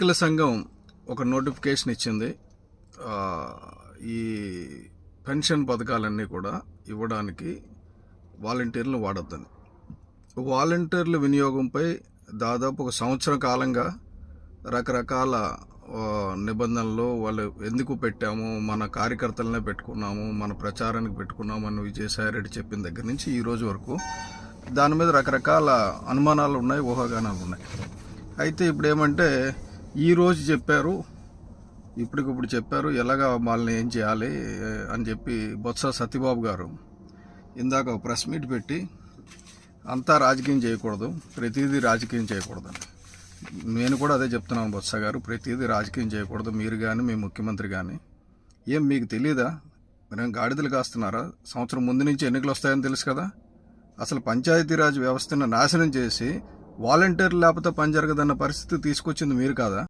ఎన్నికల సంఘం ఒక నోటిఫికేషన్ ఇచ్చింది. ఈ పెన్షన్ పథకాలన్నీ కూడా ఇవ్వడానికి వాలంటీర్లు వాడొద్దని. వాలంటీర్ల వినియోగంపై దాదాపు ఒక సంవత్సర కాలంగా రకరకాల నిబంధనలు వాళ్ళు ఎందుకు పెట్టాము, మన కార్యకర్తలనే పెట్టుకున్నాము, మన ప్రచారానికి పెట్టుకున్నాము అని విజయసాయిరెడ్డి చెప్పిన దగ్గర నుంచి ఈ రోజు వరకు దాని మీద రకరకాల అనుమానాలు ఉన్నాయి, ఊహాగానాలు ఉన్నాయి. అయితే ఇప్పుడు ఏమంటే ఈరోజు చెప్పారు, ఇప్పటికిప్పుడు చెప్పారు ఎలాగా వాళ్ళని ఏం చేయాలి అని చెప్పి బొత్స సత్యబాబు గారు ఇందాక ప్రెస్ మీట్ పెట్టి అంతా రాజకీయం చేయకూడదు, ప్రతిదీ రాజకీయం చేయకూడదని. నేను కూడా అదే చెప్తున్నాను, బొత్స గారు ప్రతిదీ రాజకీయం చేయకూడదు. మీరు కానీ మీ ముఖ్యమంత్రి కానీ ఏం మీకు తెలియదా? మీరేం గాడిదలు కాస్తున్నారా? సంవత్సరం ముందు నుంచి ఎన్నికలు వస్తాయని తెలుసు కదా. అసలు పంచాయతీరాజ్ వ్యవస్థను నాశనం చేసి వాలంటీర్లు లేకపోతే పని జరగదన్న పరిస్థితి తీసుకొచ్చింది మీరు కాదా?